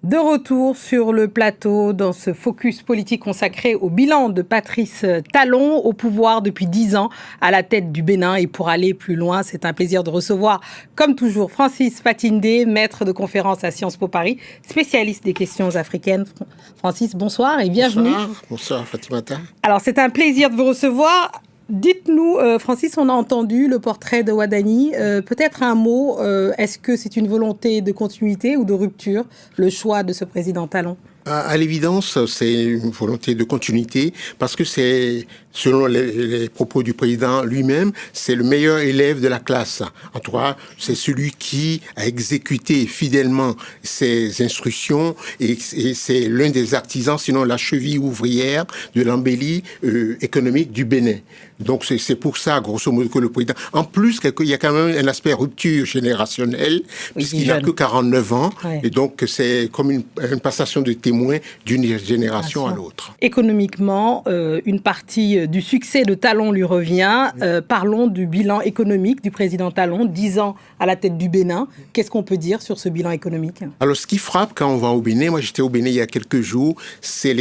De retour sur le plateau dans ce focus politique consacré au bilan de Patrice Talon, au pouvoir depuis 10 ans à la tête du Bénin. Et pour aller plus loin, c'est un plaisir de recevoir, comme toujours, Francis Fatindé, maître de conférence à Sciences Po Paris, spécialiste des questions africaines. Francis, bonsoir et bienvenue. Bonsoir Fatimata. Alors, c'est un plaisir de vous recevoir. Dites-nous, Francis, on a entendu le portrait de Wadani. Peut-être un mot, est-ce que c'est une volonté de continuité ou de rupture, le choix de ce président Talon ? À l'évidence, c'est une volonté de continuité parce que c'est, selon les propos du président lui-même, c'est le meilleur élève de la classe. En tout cas, c'est celui qui a exécuté fidèlement ses instructions et c'est l'un des artisans, sinon la cheville ouvrière de l'embellie économique du Bénin. Donc c'est pour ça, grosso modo, que le président... En plus, il y a quand même un aspect rupture générationnelle, puisqu'il n'a que 49 ans, ouais. Et donc c'est comme une passation de témoin d'une génération à l'autre. Économiquement, une partie du succès de Talon lui revient. Parlons du bilan économique du président Talon, 10 ans à la tête du Bénin. Qu'est-ce qu'on peut dire sur ce bilan économique ? Alors, ce qui frappe quand on va au Bénin, moi j'étais au Bénin il y a quelques jours, c'est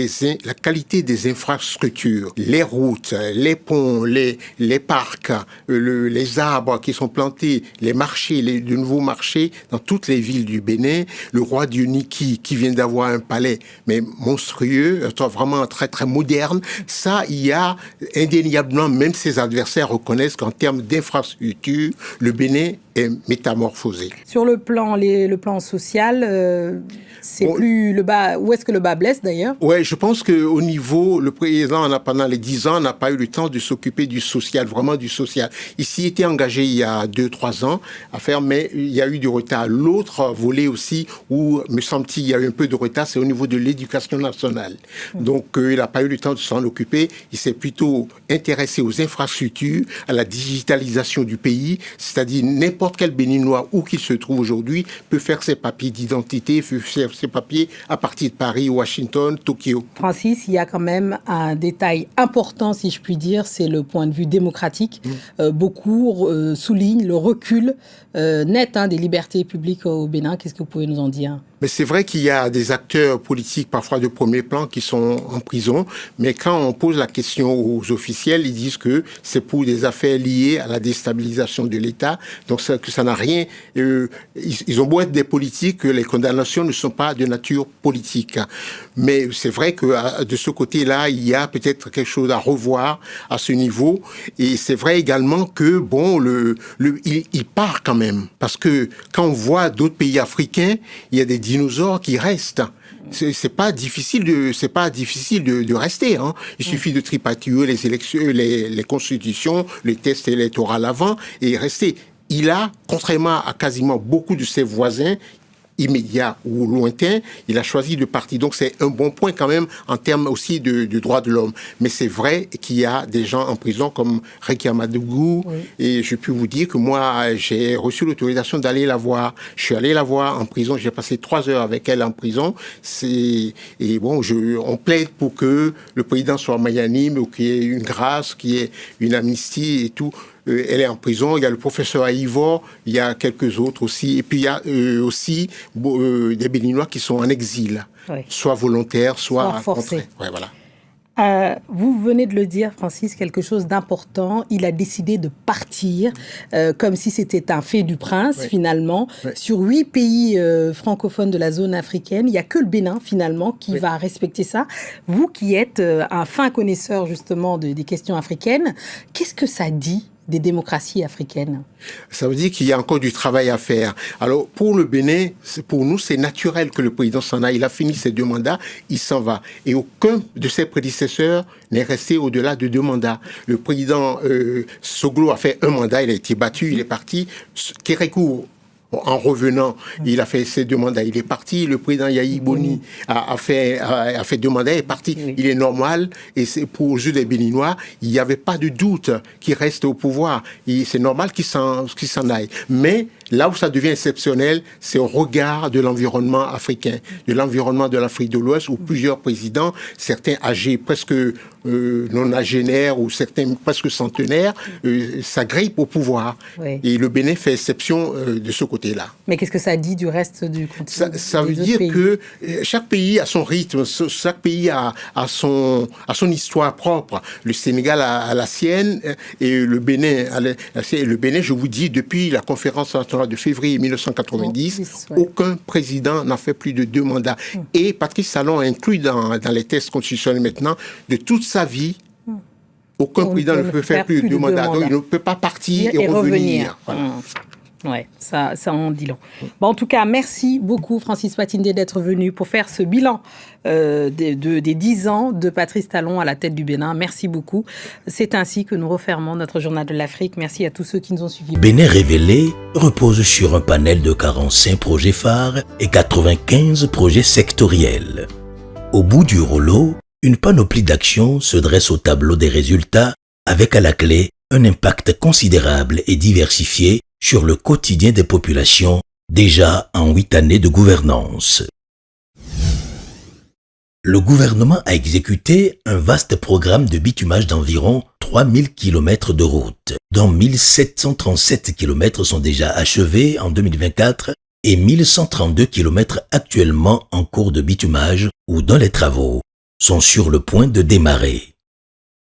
la qualité des infrastructures, les routes, les ponts, les parcs, les arbres qui sont plantés, les marchés, de nouveaux marchés dans toutes les villes du Bénin, le roi Dioniki qui vient d'avoir un palais, mais monstrueux, vraiment très très moderne. Ça, il y a indéniablement, même ses adversaires reconnaissent qu'en termes d'infrastructure, le Bénin est métamorphosé. Sur le plan social, c'est plus le bas. Où est-ce que le bas blesse d'ailleurs ? Ouais, je pense qu'au niveau, le président, pendant les 10 ans, n'a pas eu le temps de s'occuper du social, vraiment du social. Il s'y était engagé il y a 2-3 ans à faire, mais il y a eu du retard. L'autre volet aussi, où, me semble-t-il, il y a eu un peu de retard, c'est au niveau de l'éducation nationale. Donc, il n'a pas eu le temps de s'en occuper. Il s'est plutôt intéressé aux infrastructures, à la digitalisation du pays, c'est-à-dire n'importe quel Béninois où qu'il se trouve aujourd'hui peut faire ses papiers d'identité, faire ses papiers à partir de Paris, Washington, Tokyo. Francis, il y a quand même un détail important, si je puis dire, c'est le point de vue démocratique. Beaucoup soulignent le recul net des libertés publiques au Bénin. Qu'est-ce que vous pouvez nous en dire ? Mais c'est vrai qu'il y a des acteurs politiques, parfois de premier plan, qui sont en prison. Mais quand on pose la question aux officiels, ils disent que c'est pour des affaires liées à la déstabilisation de l'État. Donc, que ça n'a rien... ils ont beau être des politiques, les condamnations ne sont pas de nature politique. Mais c'est vrai que de ce côté-là, il y a peut-être quelque chose à revoir à ce niveau. Et c'est vrai également que, il part quand même. Parce que quand on voit d'autres pays africains, il y a des dinosaures qui restent. C'est pas difficile de rester. Il suffit de tripatouiller les élections, les constitutions, les tests électoraux avant et rester. Il a, contrairement à quasiment beaucoup de ses voisins, immédiat ou lointain, il a choisi de partir. Donc, c'est un bon point quand même en termes aussi de droits de l'homme. Mais c'est vrai qu'il y a des gens en prison comme Rekia Madougou. Oui. Et je peux vous dire que moi, j'ai reçu l'autorisation d'aller la voir. Je suis allé la voir en prison. J'ai passé 3 heures avec elle en prison. On plaide pour que le président soit magnanime, ou qu'il y ait une grâce, qu'il y ait une amnistie et tout. Elle est en prison, il y a le professeur Aïvor, il y a quelques autres aussi, et puis il y a aussi des Béninois qui sont en exil, oui. Soit volontaires, soit forcés. Ouais, voilà. Vous venez de le dire, Francis, quelque chose d'important. Il a décidé de partir, comme si c'était un fait du prince, oui. Finalement. Oui. Sur 8 pays francophones de la zone africaine, il n'y a que le Bénin, finalement, qui va respecter ça. Vous qui êtes un fin connaisseur, justement, des questions africaines, qu'est-ce que ça dit des démocraties africaines? Ça veut dire qu'il y a encore du travail à faire. Alors, pour le Bénin, pour nous, c'est naturel que le président s'en aille. Il a fini ses 2 mandats, il s'en va. Et aucun de ses prédécesseurs n'est resté au-delà de 2 mandats. Le président Soglo a fait 1 mandat, il a été battu, il est parti. Kérékou, en revenant, il a fait ses 2 mandats, il est parti. Le président Yahi Boni a fait 2 mandats, il est parti. Oui. Il est normal, et c'est pour les yeux des Béninois, il n'y avait pas de doute qu'il reste au pouvoir. Et c'est normal qu'il s'en aille. Mais Là où ça devient exceptionnel, c'est au regard de l'environnement africain, de l'environnement de l'Afrique de l'Ouest, où plusieurs présidents, certains âgés presque nonagénaires ou certains presque centenaires, s'agrippent au pouvoir. Oui. Et le Bénin fait exception de ce côté-là. Mais qu'est-ce que ça dit du reste du continent? Ça veut dire que chaque pays a son rythme, chaque pays a son histoire propre. Le Sénégal a la sienne et le Bénin a la sienne. Le Bénin, je vous dis, depuis la conférence nationale de février 1990, aucun président n'a fait plus de 2 mandats. Et Patrice Talon a inclus dans les textes constitutionnels maintenant, de toute sa vie, aucun président ne peut faire plus de 2 mandats. Donc il ne peut pas partir et revenir. Voilà. Oui, ça en dit long. Bon, en tout cas, merci beaucoup Francis Patindé d'être venu pour faire ce bilan des 10 ans de Patrice Talon à la tête du Bénin. Merci beaucoup. C'est ainsi que nous refermons notre journal de l'Afrique. Merci à tous ceux qui nous ont suivis. Bénin révélé repose sur un panel de 45 projets phares et 95 projets sectoriels. Au bout du rouleau, une panoplie d'actions se dresse au tableau des résultats avec à la clé un impact considérable et diversifié sur le quotidien des populations déjà en 8 années de gouvernance. Le gouvernement a exécuté un vaste programme de bitumage d'environ 3000 km de route, dont 1737 km sont déjà achevés en 2024 et 1132 km actuellement en cours de bitumage ou dont les travaux sont sur le point de démarrer.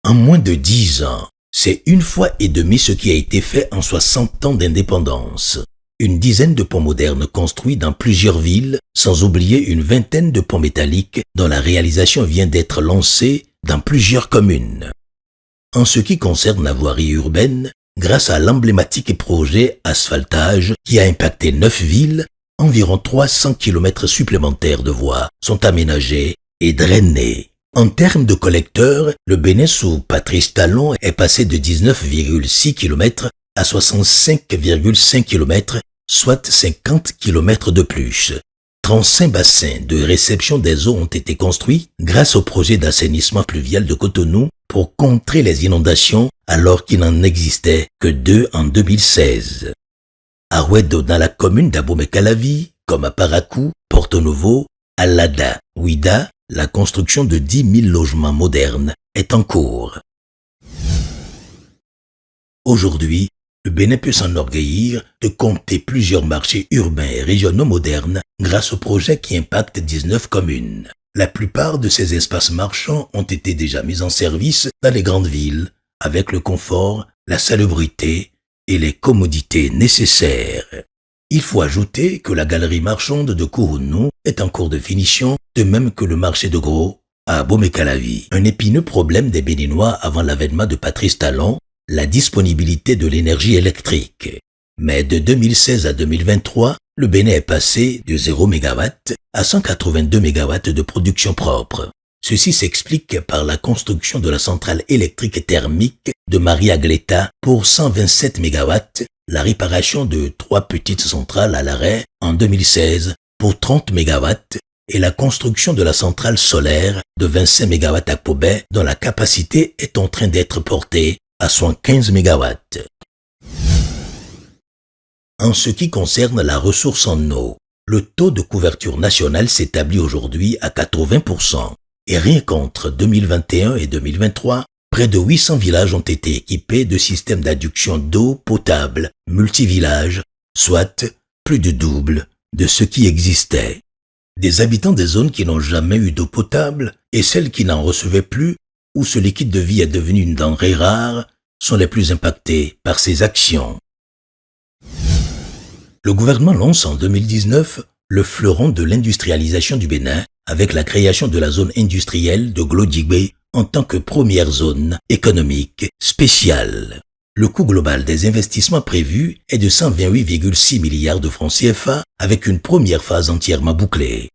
En moins de 10 ans, c'est 1,5 fois ce qui a été fait en 60 ans d'indépendance. Une dizaine de ponts modernes construits dans plusieurs villes, sans oublier une vingtaine de ponts métalliques dont la réalisation vient d'être lancée dans plusieurs communes. En ce qui concerne la voirie urbaine, grâce à l'emblématique projet Asphaltage qui a impacté 9 villes, environ 300 km supplémentaires de voies sont aménagés et drainés. En termes de collecteurs, le Bénin sous Patrice Talon est passé de 19,6 km à 65,5 km, soit 50 km de plus. 35 bassins de réception des eaux ont été construits grâce au projet d'assainissement pluvial de Cotonou pour contrer les inondations alors qu'il n'en existait que 2 en 2016. À Ouedo, dans la commune d'Abomey-Calavi, comme à Parakou, Porto Novo, à Lada, Ouida, la construction de 10 000 logements modernes est en cours. Aujourd'hui, le Bénin peut s'enorgueillir de compter plusieurs marchés urbains et régionaux modernes grâce au projet qui impacte 19 communes. La plupart de ces espaces marchands ont été déjà mis en service dans les grandes villes, avec le confort, la salubrité et les commodités nécessaires. Il faut ajouter que la galerie marchande de Kourounou est en cours de finition, de même que le marché de gros à Abomey-Calavi. Un épineux problème des Béninois avant l'avènement de Patrice Talon, la disponibilité de l'énergie électrique. Mais de 2016 à 2023, le Bénin est passé de 0 MW à 182 MW de production propre. Ceci s'explique par la construction de la centrale électrique thermique de Maria Gleta pour 127 MW, la réparation de 3 petites centrales à l'arrêt en 2016 pour 30 MW et la construction de la centrale solaire de 25 MW à Pobet dont la capacité est en train d'être portée à 115 MW. En ce qui concerne la ressource en eau, le taux de couverture nationale s'établit aujourd'hui à 80%. Et rien qu'entre 2021 et 2023, près de 800 villages ont été équipés de systèmes d'adduction d'eau potable multivillages, soit plus du double de ce qui existait. Des habitants des zones qui n'ont jamais eu d'eau potable et celles qui n'en recevaient plus, où ce liquide de vie est devenu une denrée rare, sont les plus impactés par ces actions. Le gouvernement lance en 2019 le fleuron de l'industrialisation du Bénin avec la création de la zone industrielle de Glodjibé en tant que première zone économique spéciale. Le coût global des investissements prévus est de 128,6 milliards de francs CFA avec une première phase entièrement bouclée.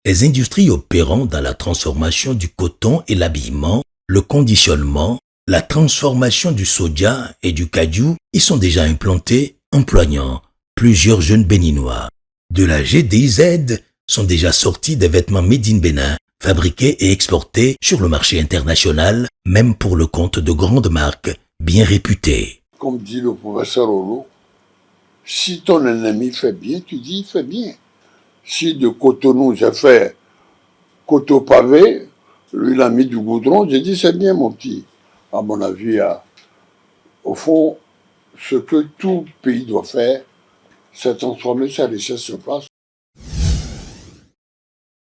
Les industries opérant dans la transformation du coton et l'habillement, le conditionnement, la transformation du soja et du cajou y sont déjà implantées, employant plusieurs jeunes béninois. De la GDZ sont déjà sortis des vêtements made in Bénin, fabriqués et exportés sur le marché international, même pour le compte de grandes marques bien réputées. Comme dit le professeur Olo, Si ton ennemi fait bien, tu dis il fait bien. Si de Cotonou, j'ai fait coteau pavé, lui il a mis du goudron, j'ai dit c'est bien mon petit. À mon avis, au fond, ce que tout pays doit faire, c'est transformer sa richesse sur place.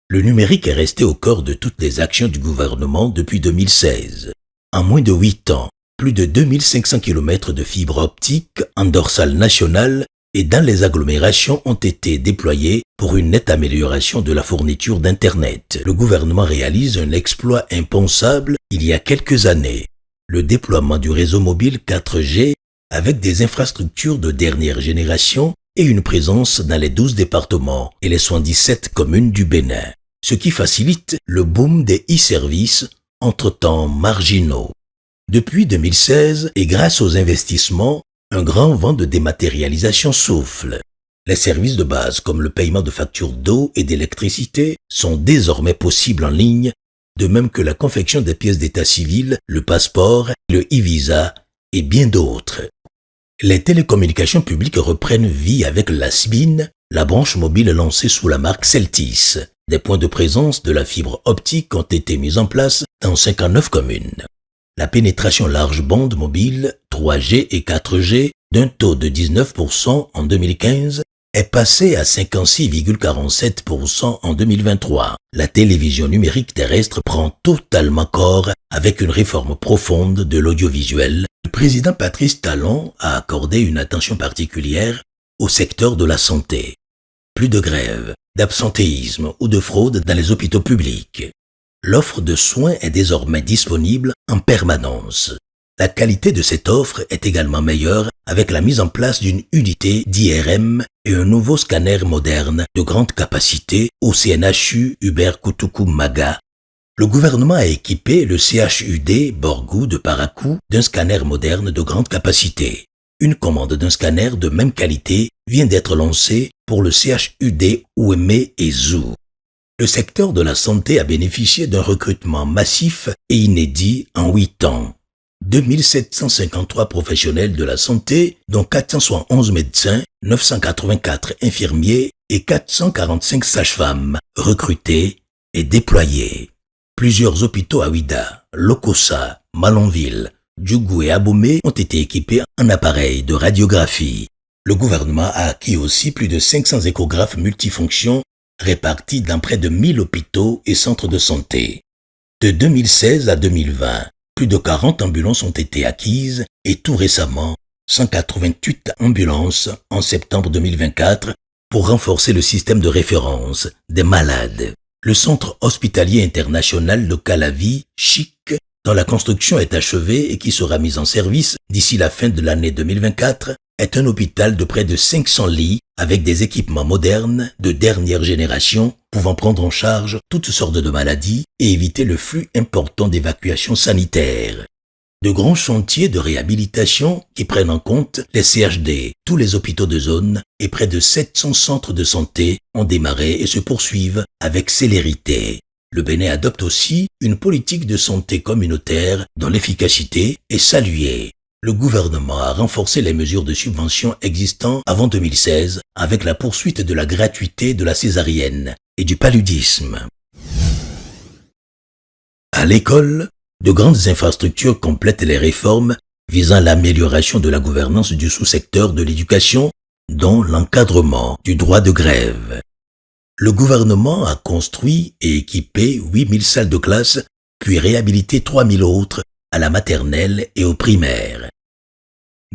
Le numérique est resté au cœur de toutes les actions du gouvernement depuis 2016. En moins de 8 ans, plus de 2500 km de fibres optiques en dorsale nationale et dans les agglomérations ont été déployés pour une nette amélioration de la fourniture d'Internet. Le gouvernement réalise un exploit impensable il y a quelques années. Le déploiement du réseau mobile 4G avec des infrastructures de dernière génération et une présence dans les 12 départements et les 77 communes du Bénin, ce qui facilite le boom des e-services entre-temps marginaux. Depuis 2016, et grâce aux investissements, un grand vent de dématérialisation souffle. Les services de base comme le paiement de factures d'eau et d'électricité sont désormais possibles en ligne, de même que la confection des pièces d'état civil, le passeport, le e-visa et bien d'autres. Les télécommunications publiques reprennent vie avec la SBIN, la branche mobile lancée sous la marque Celtis. Des points de présence de la fibre optique ont été mis en place dans 59 communes. La pénétration large bande mobile 3G et 4G d'un taux de 19% en 2015 est passée à 56,47% en 2023. La télévision numérique terrestre prend totalement corps avec une réforme profonde de l'audiovisuel. Le président Patrice Talon a accordé une attention particulière au secteur de la santé. Plus de grèves, d'absentéisme ou de fraude dans les hôpitaux publics. L'offre de soins est désormais disponible en permanence. La qualité de cette offre est également meilleure avec la mise en place d'une unité d'IRM et un nouveau scanner moderne de grande capacité au CNHU Hubert Koutoukou Maga. Le gouvernement a équipé le CHUD Borgou de Parakou d'un scanner moderne de grande capacité. Une commande d'un scanner de même qualité vient d'être lancée pour le CHUD Ouémé et Zou. Le secteur de la santé a bénéficié d'un recrutement massif et inédit en 8 ans. 2753 professionnels de la santé, dont 471 médecins, 984 infirmiers et 445 sages-femmes, recrutés et déployés. Plusieurs hôpitaux à Ouida, Lokossa, Malonville, Djougou et Abomey ont été équipés en appareils de radiographie. Le gouvernement a acquis aussi plus de 500 échographes multifonctions répartis dans près de 1000 hôpitaux et centres de santé. De 2016 à 2020, plus de 40 ambulances ont été acquises et tout récemment, 188 ambulances en septembre 2024 pour renforcer le système de référence des malades. Le centre hospitalier international de Calavi, CHIC, dont la construction est achevée et qui sera mise en service d'ici la fin de l'année 2024, est un hôpital de près de 500 lits avec des équipements modernes de dernière génération pouvant prendre en charge toutes sortes de maladies et éviter le flux important d'évacuation sanitaire. De grands chantiers de réhabilitation qui prennent en compte les CHD, tous les hôpitaux de zone et près de 700 centres de santé ont démarré et se poursuivent avec célérité. Le Bénin adopte aussi une politique de santé communautaire dont l'efficacité est saluée. Le gouvernement a renforcé les mesures de subvention existantes avant 2016 avec la poursuite de la gratuité de la césarienne et du paludisme. À l'école, de grandes infrastructures complètent les réformes visant l'amélioration de la gouvernance du sous-secteur de l'éducation, dont l'encadrement du droit de grève. Le gouvernement a construit et équipé 8000 salles de classe, puis réhabilité 3000 autres à la maternelle et au primaire.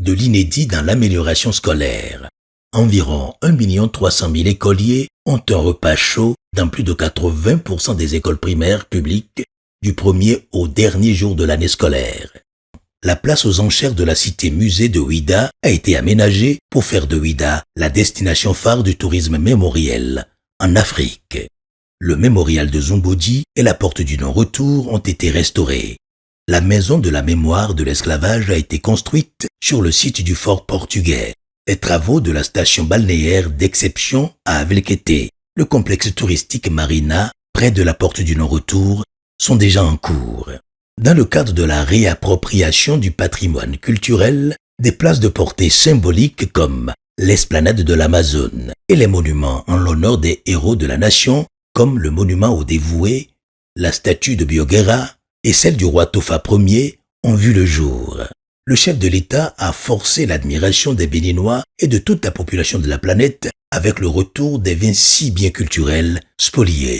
De l'inédit dans l'amélioration scolaire. Environ 1 300 000 écoliers ont un repas chaud dans plus de 80% des écoles primaires publiques du premier au dernier jour de l'année scolaire. La place aux enchères de la cité musée de Ouida a été aménagée pour faire de Ouida la destination phare du tourisme mémoriel en Afrique. Le mémorial de Zumbodi et la porte du non-retour ont été restaurés. La maison de la mémoire de l'esclavage a été construite sur le site du fort portugais. Les travaux de la station balnéaire d'exception à Avelquete, le complexe touristique Marina, près de la porte du non-retour, sont déjà en cours. Dans le cadre de la réappropriation du patrimoine culturel, des places de portée symbolique comme l'esplanade de l'Amazone et les monuments en l'honneur des héros de la nation, comme le monument aux dévoués, la statue de Bioguera et celle du roi Tofa Ier, ont vu le jour. Le chef de l'État a forcé l'admiration des Béninois et de toute la population de la planète avec le retour des 26 biens culturels spoliés.